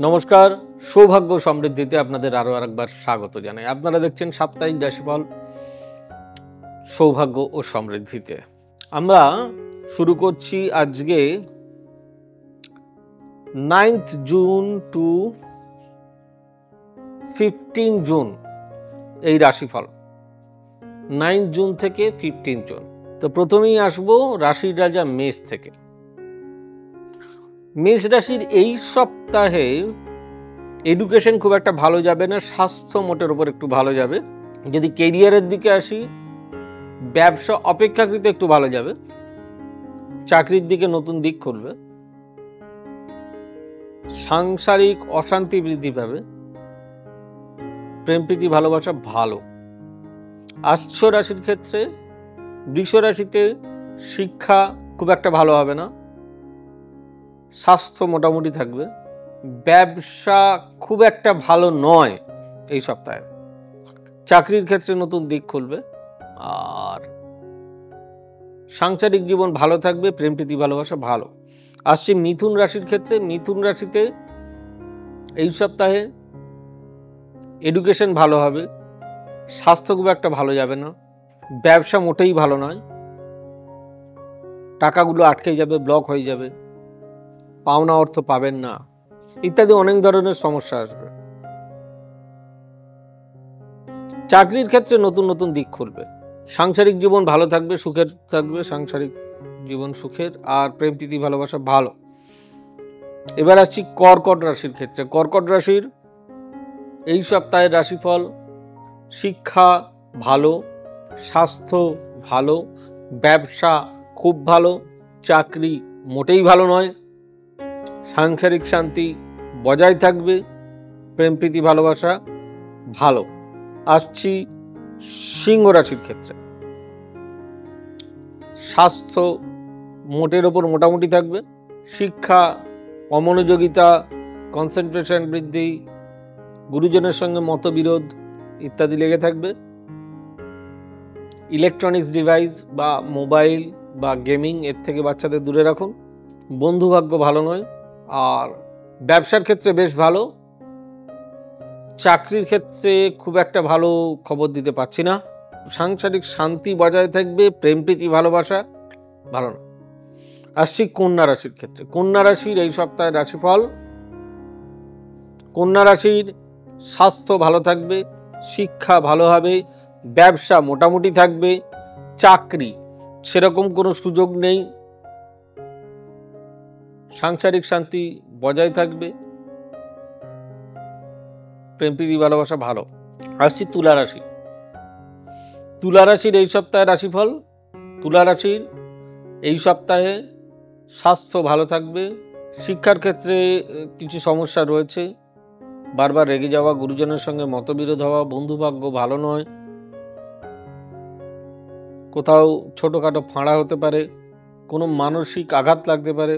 নমস্কার, সৌভাগ্য সমৃদ্ধিতে আপনাদের আরো আরেকবার স্বাগত জানাই। আপনারা দেখছেন সাপ্তাহিক রাশিফল সৌভাগ্য ও সমৃদ্ধিতে। আমরা শুরু করছি আজকে 9th জুন টু 15 জুন এই রাশিফল। 9 জুন থেকে 15 জুন। তো প্রথমেই আসবো রাশির রাজা মেষ থেকে। মেষ রাশির এই সপ্তাহে এডুকেশন খুব একটা ভালো যাবে না, স্বাস্থ্য মোটের উপর একটু ভালো যাবে। যদি কেরিয়ারের দিকে আসি, ব্যবসা অপেক্ষাকৃত একটু ভালো যাবে, চাকরির দিকে নতুন দিক খুলবে, সাংসারিক অশান্তি বৃদ্ধি পাবে, প্রেম প্রীতি ভালোবাসা ভালো। আশ্চ রাশির ক্ষেত্রে বৃষ রাশিতে শিক্ষা খুব একটা ভালো হবে না, স্বাস্থ্য মোটামুটি থাকবে, ব্যবসা খুব একটা ভালো নয় এই সপ্তাহে, চাকরির ক্ষেত্রে নতুন দিক খুলবে, আর সাংসারিক জীবন ভালো থাকবে, প্রেম প্রীতি ভালোবাসা ভালো। আসছে মিথুন রাশির ক্ষেত্রে। মিথুন রাশিতে এই সপ্তাহে এডুকেশন ভালো হবে, স্বাস্থ্য খুব একটা ভালো যাবে না, ব্যবসা মোটেই ভালো নয়, টাকাগুলো আটকে যাবে, ব্লক হয়ে যাবে, পাওনা অর্থ পাবেন না, ইত্যাদি অনেক ধরনের সমস্যা আসবে। চাকরির ক্ষেত্রে নতুন নতুন দিক খুলবে, সাংসারিক জীবন ভালো থাকবে, সুখের থাকবে, সাংসারিক জীবন সুখের, আর প্রেম প্রীতি ভালোবাসা ভালো। এবার আসছি কর্কট রাশির ক্ষেত্রে। কর্কট রাশির এই সপ্তাহের রাশিফল: শিক্ষা ভালো, স্বাস্থ্য ভালো, ব্যবসা খুব ভালো, চাকরি মোটেই ভালো নয়, সাংসারিক শান্তি বজায় থাকবে, প্রেম প্রীতি ভালোবাসা ভালো। আসছি সিংহ রাশির ক্ষেত্রে। স্বাস্থ্য মোটের ওপর মোটামুটি থাকবে, শিক্ষা অমনোযোগিতা, কনসেন্ট্রেশন বৃদ্ধি, গুরুজনের সঙ্গে মতবিরোধ ইত্যাদি লেগে থাকবে। ইলেকট্রনিক্স ডিভাইস বা মোবাইল বা গেমিং এর থেকে বাচ্চাদের দূরে রাখুন। বন্ধুভাগ্য ভালো নয়, আর ব্যবসার ক্ষেত্রে বেশ ভালো, চাকরির ক্ষেত্রে খুব একটা ভালো খবর দিতে পারছি না, সাংসারিক শান্তি বজায় থাকবে, প্রেম প্রীতি ভালোবাসা ভালো না। আসছি কন্যা রাশির ক্ষেত্রে। কন্যা রাশির এই সপ্তাহের রাশিফল: কন্যা রাশির স্বাস্থ্য ভালো থাকবে, শিক্ষা ভালো হবে, ব্যবসা মোটামুটি থাকবে, চাকরি সেরকম কোনো সুযোগ নেই, সাংসারিক শান্তি বজায় থাকবে, প্রেম প্রীতি ভালোবাসা ভালো। আসছি তুলা রাশি। তুলা রাশির এই সপ্তাহের রাশিফল: তুলা রাশির এই সপ্তাহে স্বাস্থ্য ভালো থাকবে, শিক্ষার ক্ষেত্রে কিছু সমস্যা রয়েছে, বারবার রেগে যাওয়া, গুরুজনের সঙ্গে মতবিরোধ হওয়া, বন্ধুভাগ্য ভালো নয়, কোথাও ছোটখাটো ফাঁড়া হতে পারে, কোনো মানসিক আঘাত লাগতে পারে।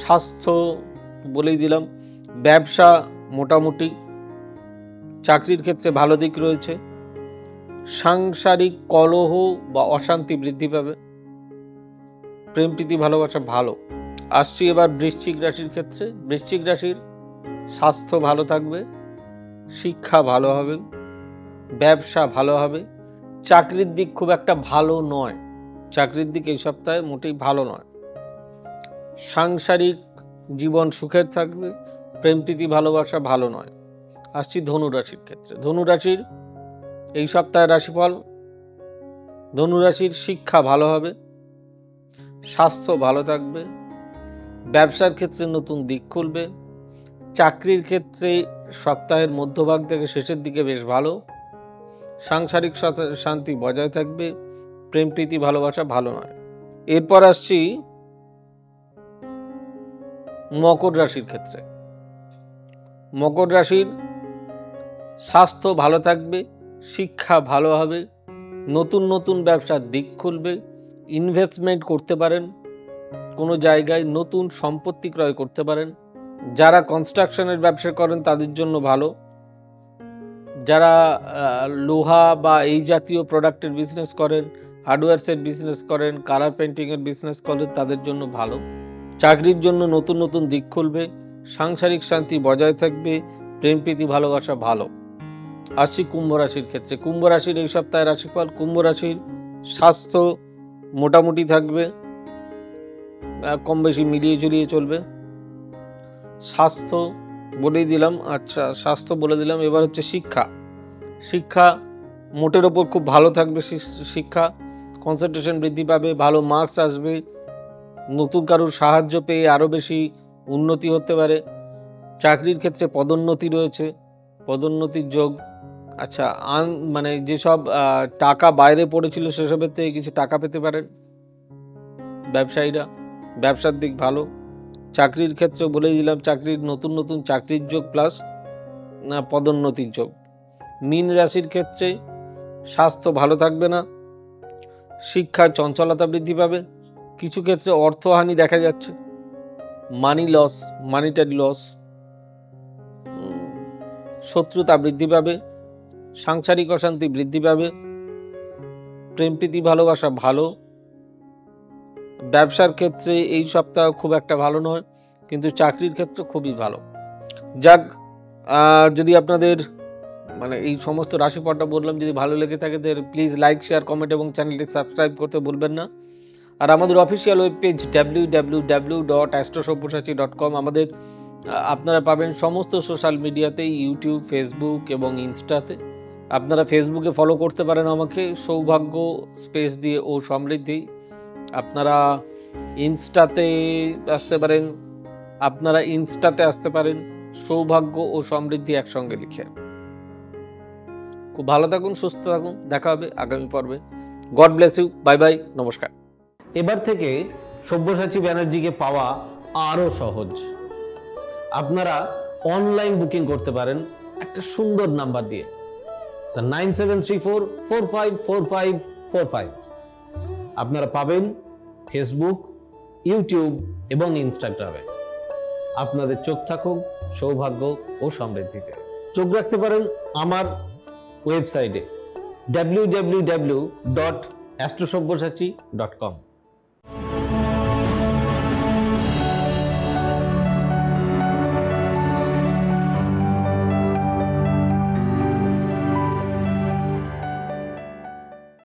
স্বাস্থ্য বলেই দিলাম, ব্যবসা মোটামুটি, চাকরির ক্ষেত্রে ভালো দিক রয়েছে, সাংসারিক কলহ বা অশান্তি বৃদ্ধি পাবে, প্রেম প্রীতি ভালোবাসা ভালো। আসছি এবার বৃশ্চিক রাশির ক্ষেত্রে। বৃশ্চিক রাশির স্বাস্থ্য ভালো থাকবে, শিক্ষা ভালো হবে, ব্যবসা ভালো হবে, চাকরির দিক খুব একটা ভালো নয়, চাকরির দিক এই সপ্তাহে মোটেই ভালো নয়, সাংসারিক জীবন সুখের থাকবে, প্রেম প্রীতি ভালোবাসা ভালো নয়। আসছি ধনু রাশির ক্ষেত্রে। ধনু রাশির এই সপ্তাহের রাশিফল: ধনু রাশির শিক্ষা ভালো হবে, স্বাস্থ্য ভালো থাকবে, ব্যবসার ক্ষেত্রে নতুন দিক খুলবে, চাকরির ক্ষেত্রে সপ্তাহের মধ্যভাগ থেকে শেষের দিকে বেশ ভালো, সাংসারিক শান্তি বজায় থাকবে, প্রেম প্রীতি ভালোবাসা ভালো নয়। এরপর আসছি মকর রাশির ক্ষেত্রে। মকর রাশির স্বাস্থ্য ভালো থাকবে, শিক্ষা ভালো হবে, নতুন নতুন ব্যবসার দিক খুলবে, ইনভেস্টমেন্ট করতে পারেন, কোনো জায়গায় নতুন সম্পত্তি ক্রয় করতে পারেন, যারা কনস্ট্রাকশনের ব্যবসা করেন তাদের জন্য ভালো, যারা লোহা বা এই জাতীয় প্রোডাক্টের বিজনেস করেন, হার্ডওয়্যারসের বিজনেস করেন, কালার পেন্টিংয়ের বিজনেস করেন, তাদের জন্য ভালো, চাকরির জন্য নতুন নতুন দিক খুলবে, সাংসারিক শান্তি বজায় থাকবে, প্রেম প্রীতি ভালোবাসা ভালো। আসছি কুম্ভ রাশির ক্ষেত্রে। কুম্ভ রাশির এই সপ্তাহের রাশিফল। কুম্ভ রাশির স্বাস্থ্য মোটামুটি থাকবে, কম বেশি মিলিয়ে ঝুলিয়ে চলবে। স্বাস্থ্য বলেই দিলাম। আচ্ছা, স্বাস্থ্য বলে দিলাম। এবার হচ্ছে শিক্ষা। শিক্ষা মোটের ওপর খুব ভালো থাকবে। শিক্ষা কনসেন্ট্রেশন বৃদ্ধি পাবে, ভালো মার্কস আসবে, নতুন কারোর সাহায্য পেয়ে আরও বেশি উন্নতি হতে পারে। চাকরির ক্ষেত্রে পদোন্নতি রয়েছে, পদোন্নতির যোগ। আচ্ছা, মানে যেসব টাকা বাইরে পড়েছিল সেসবের থেকে কিছু টাকা পেতে পারেন ব্যবসায়ীরা। ব্যবসার দিক ভালো। চাকরির ক্ষেত্রে বলেই দিলাম, চাকরির নতুন নতুন চাকরির যোগ প্লাস পদোন্নতির যোগ। মীন রাশির ক্ষেত্রে স্বাস্থ্য ভালো থাকবে না, শিক্ষায় চঞ্চলতা বৃদ্ধি পাবে, কিছু ক্ষেত্রে অর্থহানি দেখা যাচ্ছে, মানি লস, মানিটারি লস, শত্রুতা বৃদ্ধি পাবে, সাংসারিক অশান্তি বৃদ্ধি পাবে, প্রেম প্রীতি ভালোবাসা ভালো। ব্যবসার ক্ষেত্রে এই সপ্তাহ খুব একটা ভালো নয়, কিন্তু চাকরির ক্ষেত্রে খুবই ভালো। যাক, যদি আপনাদের মানে এই সমস্ত রাশিফলটা বললাম যদি ভালো লেগে থাকে তাহলে প্লিজ লাইক, শেয়ার, কমেন্ট এবং চ্যানেলটি সাবস্ক্রাইব করতে ভুলবেন না। আর আমাদের অফিসিয়াল ওয়েব পেজ www.astrosavysachi.com আমাদের আপনারা পাবেন সমস্ত সোশ্যাল মিডিয়াতেই, ইউটিউব, ফেসবুক এবং ইনস্টাতে। আপনারা ফেসবুকে ফলো করতে পারেন আমাকে সৌভাগ্য স্পেস দিয়ে ও সমৃদ্ধি। আপনারা ইনস্টাতে আসতে পারেন সৌভাগ্য ও সমৃদ্ধি একসঙ্গে লিখে। খুব ভালো থাকুন, সুস্থ থাকুন, দেখা হবে আগামী পর্বে। God bless you, bye bye, নমস্কার। এবার থেকে সব্যসাচী ব্যানার্জিকে পাওয়া আরও সহজ। আপনারা অনলাইন বুকিং করতে পারেন একটা সুন্দর নাম্বার দিয়ে, 9734454545। আপনারা পাবেন ফেসবুক, ইউটিউব এবং ইনস্টাগ্রামে। আপনাদের চোখ থাকুক সৌভাগ্য ও সমৃদ্ধিতে। চোখ রাখতে পারেন আমার ওয়েবসাইটে www.astrosavysachi.com।